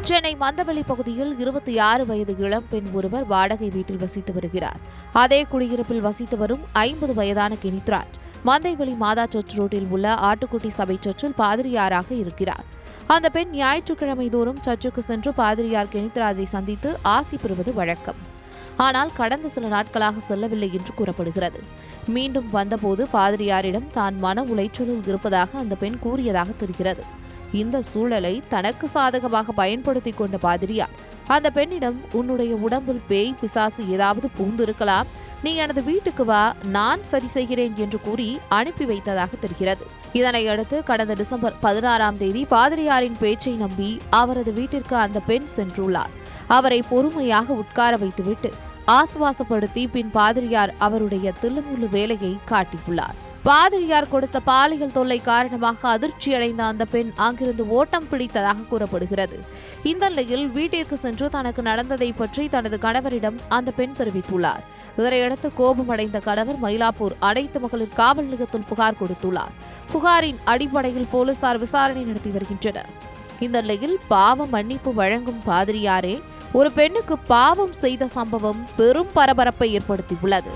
சென்னை மந்தவெளி பகுதியில் 26 வயது இளம்பெண் ஒருவர் வாடகை வீட்டில் வசித்து வருகிறார். அதே குடியிருப்பில் வசித்து வரும் 50 வயதான கினித்ராஜ் மந்தைவெளி மாதா சர்ச் ரோட்டில் உள்ள ஆட்டுக்குட்டி சபை சர்ச்சில் பாதிரியாராக இருக்கிறார். அந்த பெண் ஞாயிற்றுக்கிழமை தோறும் சர்ச்சுக்கு சென்று பாதிரியார் கினித்ராஜை சந்தித்து ஆசி பெறுவது வழக்கம். ஆனால் கடந்த சில நாட்களாக செல்லவில்லை என்று கூறப்படுகிறது. மீண்டும் வந்தபோது பாதிரியாரிடம் தான் மன உளைச்சலில் இருப்பதாக அந்த பெண் கூறியதாக தெரிகிறது. இந்த சூழலை தனக்கு சாதகமாக பயன்படுத்திக் கொண்ட பாதிரியார் அந்த பெண்ணிடம், உன்னுடைய உடம்பில் பேய் பிசாசு ஏதாவது பூந்திருக்கலாம், நீ எனது வீட்டுக்கு வா, நான் சரி செய்கிறேன் என்று கூறி அனுப்பி வைத்ததாக தெரிகிறது. இதனையடுத்து கடந்த டிசம்பர் 16ஆம் தேதி பாதிரியாரின் பேச்சை நம்பி அவரது வீட்டிற்கு அந்த பெண் சென்றுள்ளார். அவரை பொறுமையாக உட்கார வைத்துவிட்டு ஆசுவாசப்படுத்தி பின் பாதிரியார் அவருடைய தில்லுமுள்ளு வேலையை காட்டியுள்ளார். பாதிரியார் கொடுத்த பாலியல் தொல்லை காரணமாக அதிர்ச்சியடைந்த அந்த பெண் அங்கிருந்து ஓட்டம் பிடித்ததாக கூறப்படுகிறது. இந்த நிலையில் வீட்டிற்கு சென்று தனக்கு நடந்ததை பற்றி தனது கணவரிடம் அந்த பெண் தெரிவித்துள்ளார். இதனையடுத்து கோபமடைந்த கணவர் மயிலாப்பூர் அனைத்து மகளிர் காவல் நிலையத்தில் புகார் கொடுத்துள்ளார். புகாரின் அடிப்படையில் போலீசார் விசாரணை நடத்தி வருகின்றனர். இந்த நிலையில் பாவ மன்னிப்பு வழங்கும் பாதிரியாரே ஒரு பெண்ணுக்கு பாவம் செய்த சம்பவம் பெரும் பரபரப்பை ஏற்படுத்தியுள்ளது.